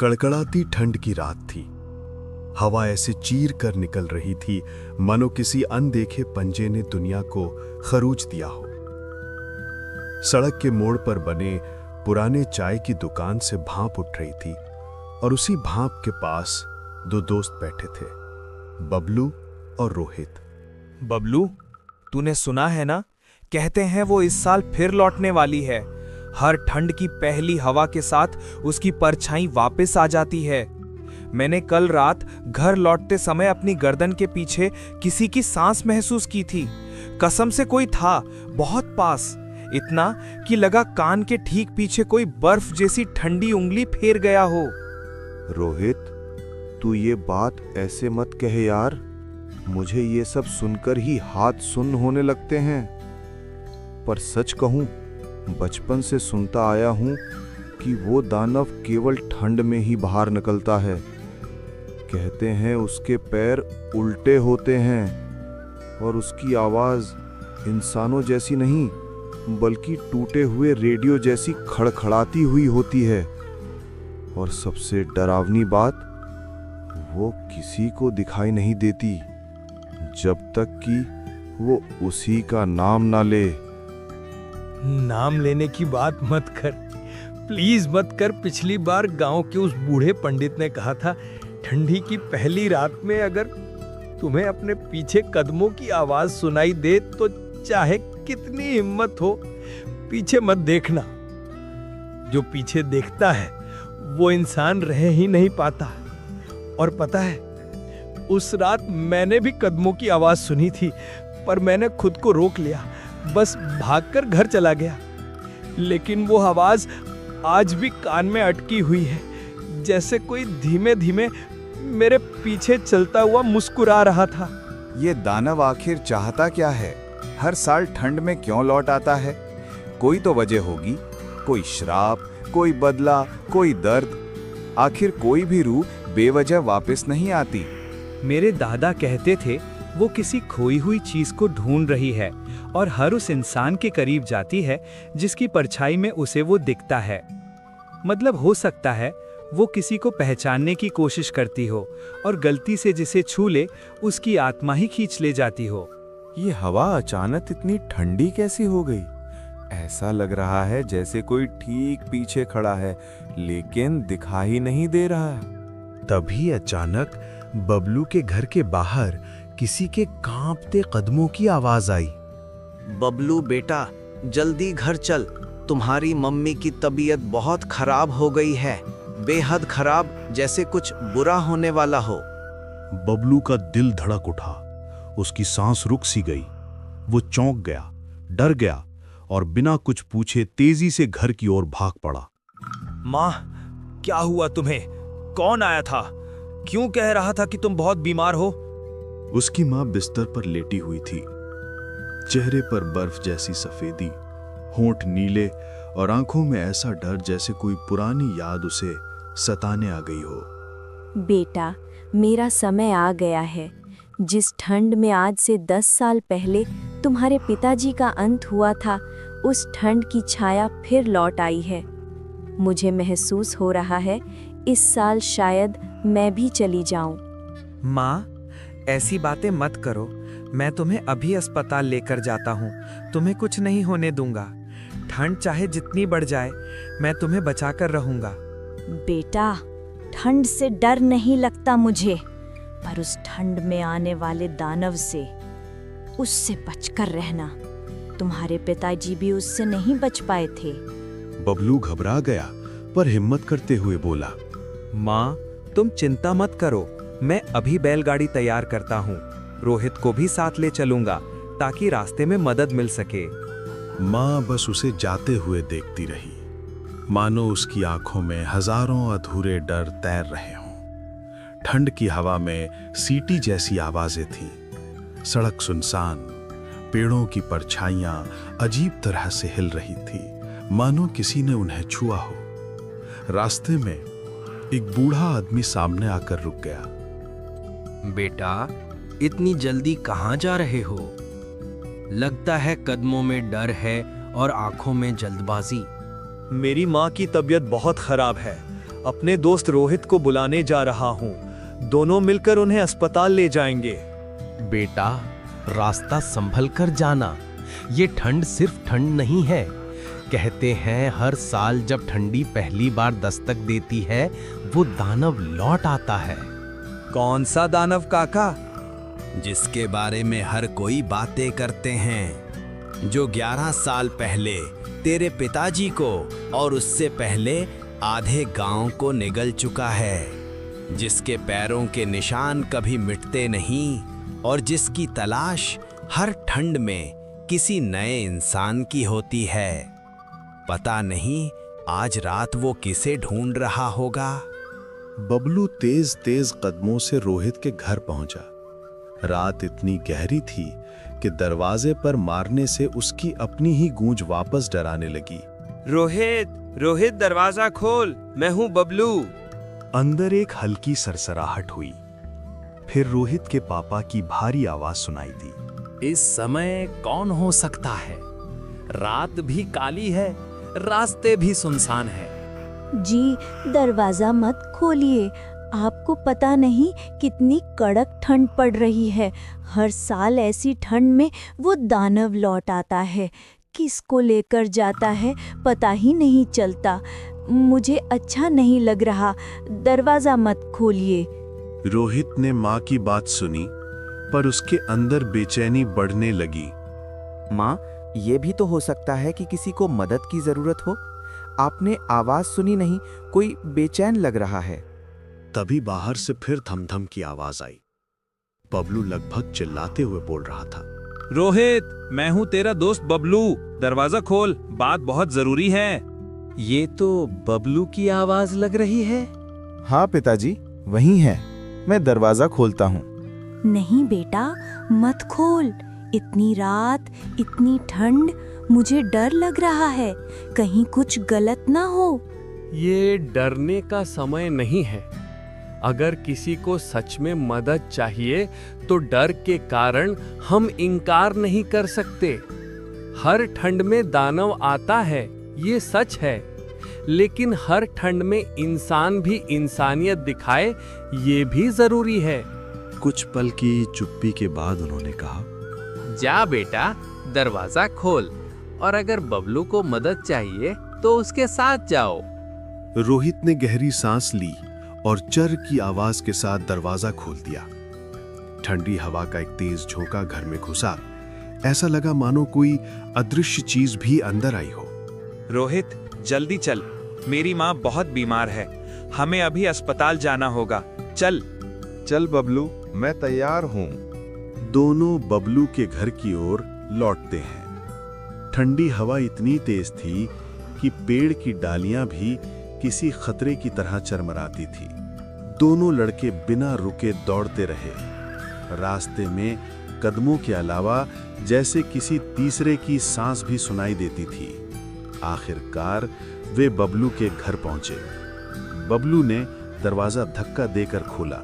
कड़कड़ाती ठंड की रात थी। हवा ऐसे चीर कर निकल रही थी मानो किसी अनदेखे पंजे ने दुनिया को खरोच दिया हो। सड़क के मोड़ पर बने पुराने चाय की दुकान से भाप उठ रही थी और उसी भाप के पास दो दोस्त बैठे थे, बबलू और रोहित। बबलू, तूने सुना है ना? कहते हैं वो इस साल फिर लौटने वाली है। हर ठंड की पहली हवा के साथ उसकी परछाई वापस आ जाती है। मैंने कल रात घर लौटते समय अपनी गर्दन के पीछे किसी की सांस महसूस की थी। कसम से कोई था, बहुत पास, इतना कि लगा कान के ठीक पीछे कोई बर्फ जैसी ठंडी उंगली फेर गया हो। रोहित, तू ये बात ऐसे मत कहे यार। मुझे ये सब सुनकर ही हाथ सुन्न होने लगते हैं। पर सच कहूं, बचपन से सुनता आया हूं कि वो दानव केवल ठंड में ही बाहर निकलता है। कहते हैं उसके पैर उल्टे होते हैं और उसकी आवाज इंसानों जैसी नहीं बल्कि टूटे हुए रेडियो जैसी खड़खड़ाती हुई होती है। और सबसे डरावनी बात, वो किसी को दिखाई नहीं देती जब तक कि वो उसी का नाम ना ले। नाम लेने की बात मत कर, प्लीज मत कर। पिछली बार गांव के उस बूढ़े पंडित ने कहा था, ठंडी की पहली रात में अगर तुम्हें अपने पीछे कदमों की आवाज सुनाई दे तो चाहे कितनी हिम्मत हो, पीछे मत देखना। जो पीछे देखता है वो इंसान रह ही नहीं पाता। और पता है, उस रात मैंने भी कदमों की आवाज सुनी थी, पर मैंने खुद को रोक लिया, बस भागकर घर चला गया। लेकिन वो आवाज आज भी कान में अटकी हुई है, जैसे कोई धीमे धीमे मेरे पीछे चलता हुआ मुस्कुरा रहा था। ये दानव आखिर चाहता क्या है? हर साल ठंड में क्यों लौट आता है? कोई तो वजह होगी, कोई श्राप, कोई बदला, कोई दर्द। आखिर कोई भी रूह बेवजह वापस नहीं आती। मेरे दादा कहते थे वो किसी खोई हुई चीज को ढूंढ रही है और हर उस इंसान के करीब जाती है जिसकी परछाई में उसे वो दिखता है। मतलब हो सकता है वो किसी को पहचानने की कोशिश करती हो और गलती से जिसे छू ले उसकी आत्मा ही खींच ले जाती हो। ये हवा अचानक इतनी ठंडी कैसी हो गई? ऐसा लग रहा है जैसे कोई ठीक पीछे खड़ा है लेकिन दिखाई नहीं दे रहा। तभी अचानक बबलू के घर के बाहर किसी के कांपते कदमों की आवाज आई। बबलू बेटा, जल्दी घर चल, तुम्हारी मम्मी की तबीयत बहुत खराब हो गई है, बेहद खराब, जैसे कुछ बुरा होने वाला हो। बबलू का दिल धड़क उठा, उसकी सांस रुक सी गई। वो चौंक गया, डर गया और बिना कुछ पूछे तेजी से घर की ओर भाग पड़ा। माँ, क्या हुआ तुम्हें? कौन आया था? क्यों कह रहा था कि तुम बहुत बीमार हो? उसकी माँ बिस्तर पर लेटी हुई थी, चेहरे पर बर्फ जैसी सफेदी, होंठ नीले और आंखों में ऐसा डर जैसे कोई पुरानी याद उसे सताने आ गई हो। बेटा, मेरा समय आ गया है। जिस ठंड में आज से 10 साल पहले तुम्हारे पिताजी का अंत हुआ था, उस ठंड की छाया फिर लौट आई है। मुझे महसूस हो रहा है इस साल शायद मैं भी चली जाऊं। माँ, ऐसी बातें मत करो। मैं तुम्हें अभी अस्पताल लेकर जाता हूँ। तुम्हें कुछ नहीं होने दूंगा। ठंड चाहे जितनी बढ़ जाए, मैं तुम्हें बचाकर रहूंगा। बेटा, ठंड से डर नहीं लगता मुझे, पर उस ठंड में आने वाले दानव से, उससे बचकर रहना। तुम्हारे पिताजी भी उससे नहीं बच पाए थे। बबलू घबरा गया पर हिम्मत करते हुए बोला, माँ, तुम चिंता मत करो, मैं अभी बैलगाड़ी तैयार करता हूँ। रोहित को भी साथ ले चलूंगा ताकि रास्ते में मदद मिल सके। माँ बस उसे जाते हुए देखती रही, मानो उसकी आंखों में हजारों अधूरे डर तैर रहे हों। ठंड की हवा में सीटी जैसी आवाजें थीं। सड़क सुनसान, पेड़ों की परछाइयां अजीब तरह से हिल रही थी, मानो किसी ने उन्हें छुआ हो। रास्ते में एक बूढ़ा आदमी सामने आकर रुक गया। बेटा, इतनी जल्दी कहाँ जा रहे हो? लगता है कदमों में डर है और आंखों में जल्दबाजी। मेरी माँ की तबीयत बहुत खराब है। अपने दोस्त रोहित को बुलाने जा रहा हूँ। दोनों मिलकर उन्हें अस्पताल ले जाएंगे। बेटा, रास्ता संभल कर जाना। ये ठंड सिर्फ ठंड नहीं है। कहते हैं हर साल जब ठंडी पहली बार दस्तक देती है, वो दानव लौट आता है। कौन सा दानव काका? जिसके बारे में हर कोई बातें करते हैं, जो 11 साल पहले तेरे पिताजी को और उससे पहले आधे गांव को निगल चुका है, जिसके पैरों के निशान कभी मिटते नहीं और जिसकी तलाश हर ठंड में किसी नए इंसान की होती है। पता नहीं आज रात वो किसे ढूंढ रहा होगा। बबलू तेज तेज कदमों से रोहित के घर पहुंचा। रात इतनी गहरी थी कि दरवाजे पर मारने से उसकी अपनी ही गूंज वापस डराने लगी। रोहित, रोहित दरवाजा खोल, मैं हूँ बबलू। अंदर एक हल्की सरसराहट हुई। फिर रोहित के पापा की भारी आवाज सुनाई दी। इस समय कौन हो सकता है? रात भी काली है, रास्ते भी सुनसान है। जी, दरवाजा मत खोलिए। आपको पता नहीं कितनी कड़क ठंड पड़ रही है। हर साल ऐसी ठंड में वो दानव लौट आता है। किसको लेकर जाता है पता ही नहीं चलता। मुझे अच्छा नहीं लग रहा। दरवाजा मत खोलिए। रोहित ने माँ की बात सुनी, पर उसके अंदर बेचैनी बढ़ने लगी। माँ, ये भी तो हो सकता है कि किसी को मदद की जरूरत हो। आपने आवाज सुनी नहीं? कोई बेचैन लग रहा है। तभी बाहर से फिर थमथम की आवाज आई। बबलू लगभग चिल्लाते हुए बोल रहा था, रोहित, मैं हूँ तेरा दोस्त बबलू। दरवाजा खोल, बात बहुत जरूरी है। ये तो बबलू की आवाज लग रही है। हाँ पिताजी, वही है। मैं दरवाजा खोलता हूँ। नहीं बेटा, मत खोल। इतनी रात, इतनी ठंड, मुझे डर लग रहा है। कहीं कुछ गलत ना हो। ये डरने का समय नहीं है। अगर किसी को सच में मदद चाहिए तो डर के कारण हम इनकार नहीं कर सकते। हर ठंड में दानव आता है, ये सच है, लेकिन हर ठंड में इंसान भी इंसानियत दिखाए, ये भी जरूरी है। कुछ पल की चुप्पी के बाद उन्होंने कहा, जा बेटा, दरवाजा खोल, और अगर बबलू को मदद चाहिए तो उसके साथ जाओ। रोहित ने गहरी सांस ली और चर की आवाज के साथ दरवाजा खोल दिया। ठंडी हवा का एक तेज झोंका घर में घुसा। ऐसा लगा मानो कोई अदृश्य चीज भी अंदर आई हो। रोहित, जल्दी चल, मेरी माँ बहुत बीमार है। हमें अभी अस्पताल जाना होगा। चल। चल बबलू, मैं तैयार हूँ। दोनों बबलू के घर की ओर लौटते हैं। ठंडी हवा इतनी तेज थी कि पेड़ की डालियां भी किसी खतरे की तरह चरमराती थी। दोनों लड़के बिना रुके दौड़ते रहे। रास्ते में कदमों के अलावा जैसे किसी तीसरे की सांस भी सुनाई देती थी। आखिरकार वे बबलू के घर पहुंचे। बबलू ने दरवाजा धक्का देकर खोला।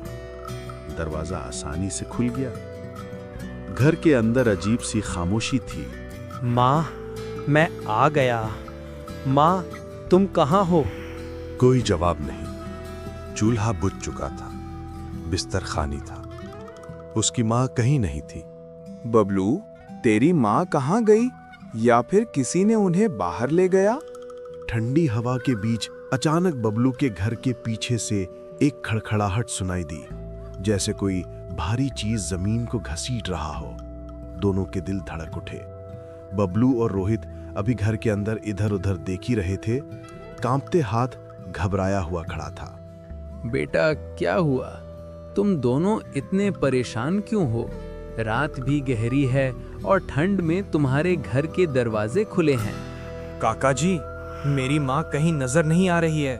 दरवाजा आसानी से खुल गया। घर के अंदर अजीब सी खामोशी थी। माँ, मैं आ गया। माँ, तुम कहाँ हो? कोई जवाब नहीं। चूल्हा बुझ चुका था, बिस्तर खाली था। उसकी माँ कहीं नहीं थी। बबलू, तेरी माँ कहाँ गई? या फिर किसी ने उन्हें बाहर ले गया? ठंडी हवा के बीच अचानक बबलू के घर के पीछे से एक खड़खड़ाहट सुनाई दी, जैसे कोई भारी चीज जमीन को घसीट रहा हो। दोनों के दिल धड़क उठे। बबलू और रोहित अभी घर के अंदर इधर उधर देख ही रहे थे। कांपते हाथ घबराया हुआ खड़ा था। बेटा, क्या हुआ? तुम दोनों इतने परेशान क्यों हो? रात भी गहरी है और ठंड में तुम्हारे घर के दरवाजे खुले हैं। काका जी, मेरी माँ कहीं नजर नहीं आ रही है।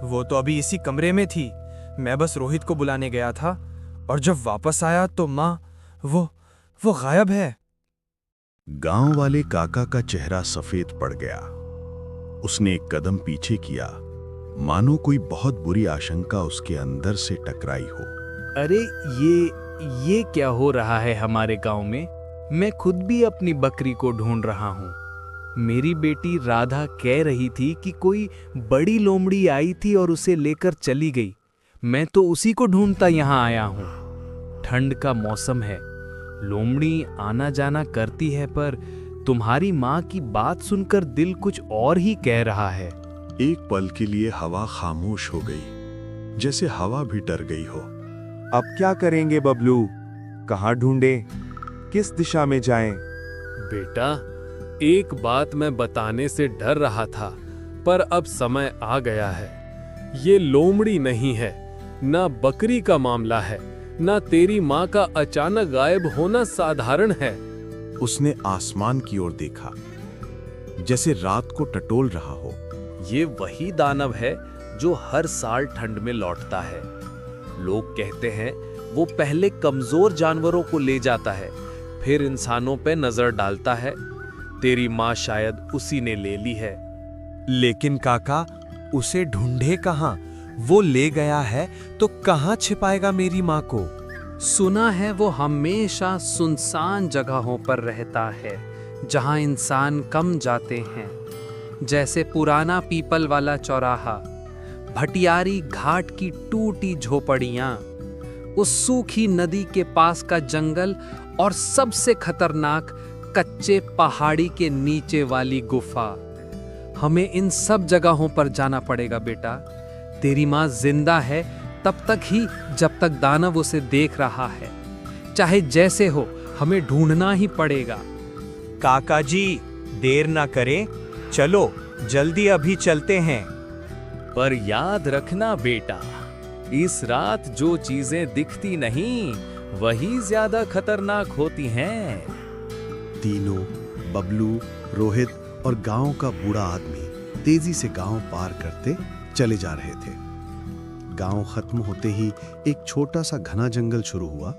वो तो अभी इसी कमरे में थी। मैं बस रोहित को बुलाने गया था और जब वापस आया तो माँ वो गायब है। गांव वाले काका का चेहरा सफेद पड़ गया। उसने एक कदम पीछे किया, मानो कोई बहुत बुरी आशंका उसके अंदर से टकराई हो। अरे ये क्या हो रहा है हमारे गांव में? मैं खुद भी अपनी बकरी को ढूंढ रहा हूँ। मेरी बेटी राधा कह रही थी कि कोई बड़ी लोमड़ी आई थी और उसे लेकर चली गई। मैं तो उसी को ढूंढता यहाँ आया हूँ। ठंड का मौसम है, लोमड़ी आना जाना करती है, पर तुम्हारी माँ की बात सुनकर दिल कुछ और ही कह रहा है। एक पल के लिए हवा खामोश हो गई, जैसे हवा भी डर गई हो। अब क्या करेंगे बबलू? कहाँ ढूंढें? किस दिशा में जाएं? बेटा, एक बात मैं बताने से डर रहा था, पर अब समय आ गया है। ये लोमड़ी नहीं है, ना बकरी का मामला है, ना तेरी माँ का अचानक गायब होना साधारण है। उसने आसमान की ओर देखा, जैसे रात को टटोल रहा हो। ये वही दानव है जो हर साल ठंड में लौटता है। लोग कहते हैं वो पहले कमजोर जानवरों को ले जाता है, फिर इंसानों पे नजर डालता है। तेरी माँ शायद उसी ने ले ली है। लेकिन काका, उसे ढूंढे कहाँ? वो ले गया है तो कहाँ छिपाएगा मेरी माँ को? सुना है वो हमेशा सुनसान जगहों पर रहता है, जहां इंसान कम जाते हैं, जैसे पुराना पीपल वाला चौराहा, भटियारी घाट की टूटी झोपड़ियां, उस सूखी नदी के पास का जंगल और सबसे खतरनाक कच्चे पहाड़ी के नीचे वाली गुफा। हमें इन सब जगहों पर जाना पड़ेगा बेटा। तेरी माँ जिंदा है तब तक ही जब तक दानव उसे देख रहा है। चाहे जैसे हो, हमें ढूंढना ही पड़ेगा। काका जी, देर ना करें, चलो जल्दी अभी चलते हैं। पर याद रखना बेटा, इस रात जो चीजें दिखती नहीं वही ज्यादा खतरनाक होती हैं। तीनों, बबलू, रोहित और गांव का बूढ़ा आदमी तेजी से गांव पार करते चले जा रहे थे। गांव खत्म होते ही एक छोटा सा घना जंगल शुरू हुआ।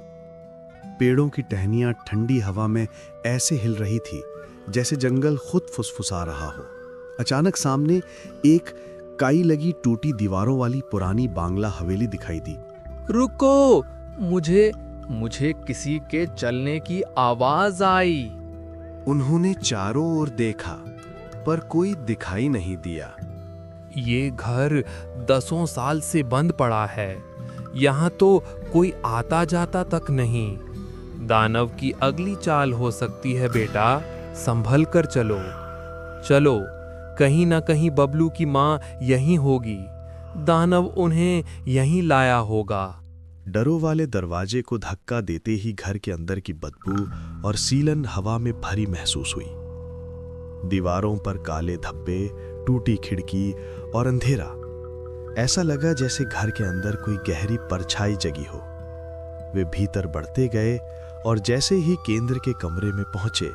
पेड़ों की टहनियां ठंडी हवा में ऐसे हिल रही थी जैसे जंगल खुद फुसफुसा रहा हो। अचानक सामने एक काई लगी टूटी दीवारों वाली पुरानी बांग्ला हवेली दिखाई दी। रुको, मुझे किसी के चलने की आवाज आई। उन्होंने चारों ओर देखा, पर कोई दिखाई नहीं दिया। ये घर दसों साल से बंद पड़ा है, यहाँ तो कोई आता जाता तक नहीं। दानव की अगली चाल हो सकती है बेटा, संभल कर चलो। चलो, कहीं ना कहीं बबलू की माँ यहीं होगी। दानव उन्हें यहीं लाया होगा। डरों वाले दरवाजे को धक्का देते ही घर के अंदर की बदबू और सीलन हवा में भरी महसूस हुई। दीवारों पर काले धब्बे, टूटी खिड़की और अंधेरा। ऐसा लगा जैसे घर के अंदर कोई गहरी परछाई जगी हो। वे भीतर बढ़ते गए और जैसे ही केंद्र के कमरे में पहुंचे,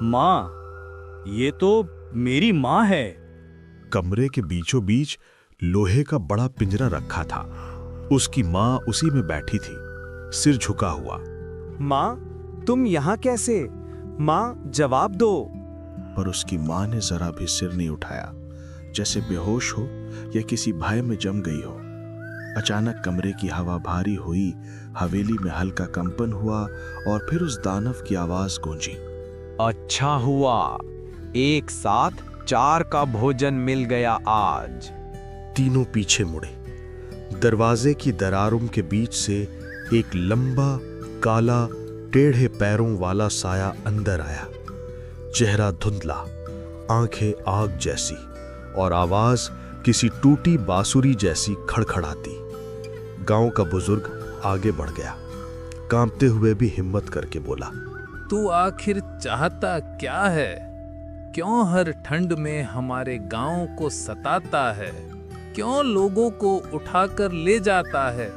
माँ, ये तो मेरी माँ है। कमरे के बीचों बीच लोहे का बड़ा पिंजरा रखा था। उसकी माँ उसी में बैठी थी, सिर झुका हुआ। माँ, तुम यहाँ कैसे? माँ, जवाब दो। पर उसकी माँ ने जरा भी सिर नहीं उठाया, जैसे बेहोश हो या किसी भय में जम गई हो। अचानक कमरे की हवा भारी हुई, हवेली में हल्का कंपन हुआ और फिर उस दानव की आवाज गूंजी। अच्छा हुआ, एक साथ 4 का भोजन मिल गया आज। तीनों पीछे मुड़े। दरवाजे की दरारों के बीच से एक लंबा, काला, टेढ़े पैरों वाला साया अंदर आया। चेहरा धुंधला, आंखें आग जैसी और आवाज किसी टूटी बांसुरी जैसी खड़खड़ाती। गांव का बुजुर्ग आगे बढ़ गया, कांपते हुए भी हिम्मत करके बोला, तू आखिर चाहता क्या है? क्यों हर ठंड में हमारे गांव को सताता है? क्यों लोगों को उठाकर ले जाता है?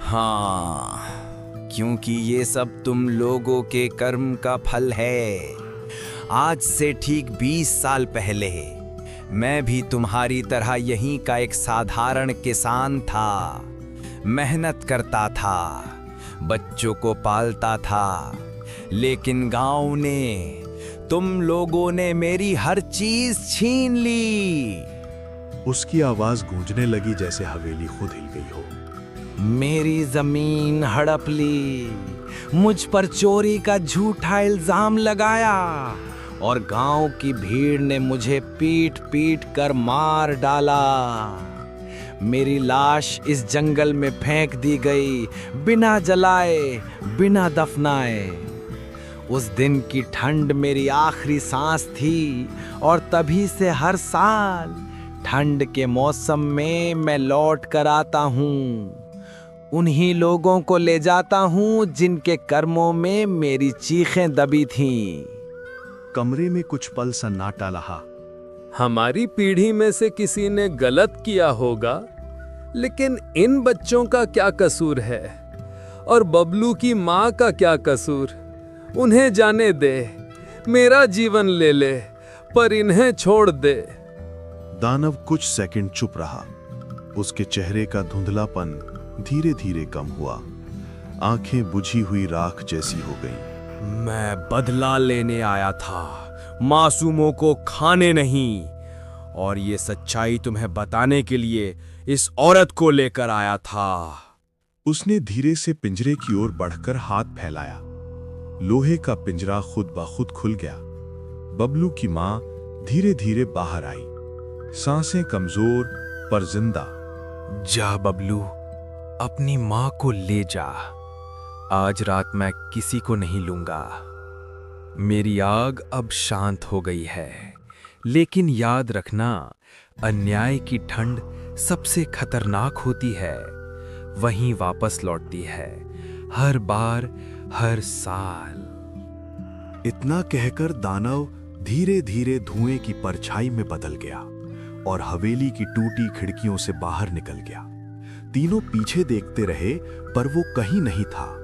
हाँ, क्योंकि ये सब तुम लोगों के कर्म का फल है। आज से ठीक 20 साल पहले मैं भी तुम्हारी तरह यहीं का एक साधारण किसान था। मेहनत करता था, बच्चों को पालता था, लेकिन गांव ने, तुम लोगों ने मेरी हर चीज छीन ली। उसकी आवाज गूंजने लगी जैसे हवेली खुद हिल गई हो। मेरी जमीन हड़प ली, मुझ पर चोरी का झूठा इल्जाम लगाया और गांव की भीड़ ने मुझे पीट पीट कर मार डाला। मेरी लाश इस जंगल में फेंक दी गई, बिना जलाए, बिना दफनाए। उस दिन की ठंड मेरी आखिरी सांस थी और तभी से हर साल ठंड के मौसम में मैं लौट कर आता हूँ। उन्हीं लोगों को ले जाता हूँ जिनके कर्मों में मेरी चीखें दबी थीं। कमरे में कुछ पल सन्नाटा रहा। हमारी पीढ़ी में से किसी ने गलत किया होगा, लेकिन इन बच्चों का क्या कसूर है? और बबलू की माँ का क्या कसूर? उन्हें जाने दे, मेरा जीवन ले ले, पर इन्हें छोड़ दे। दानव कुछ सेकंड चुप रहा। उसके चेहरे का धुंधलापन धीरे धीरे कम हुआ। आंखें बुझी हुई राख जैसी हो गईं। मैं बदला लेने आया था, मासूमों को खाने नहीं। और ये सच्चाई तुम्हें बताने के लिए इस औरत को लेकर आया था। उसने धीरे से पिंजरे की ओर बढ़कर हाथ फैलाया। लोहे का पिंजरा खुद ब खुद खुल गया। बबलू की मां धीरे धीरे बाहर आई, सांसें कमजोर पर जिंदा। जा बबलू, अपनी मां को ले जा। आज रात मैं किसी को नहीं लूंगा। मेरी आग अब शांत हो गई है, लेकिन याद रखना, अन्याय की ठंड सबसे खतरनाक होती है। वहीं वापस लौटती है, हर बार, हर साल। इतना कहकर दानव धीरे धीरे धुएं की परछाई में बदल गया और हवेली की टूटी खिड़कियों से बाहर निकल गया। तीनों पीछे देखते रहे, पर वो कहीं नहीं था।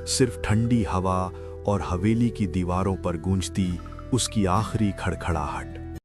सिर्फ ठंडी हवा और हवेली की दीवारों पर गूंजती उसकी आखिरी खड़खड़ाहट।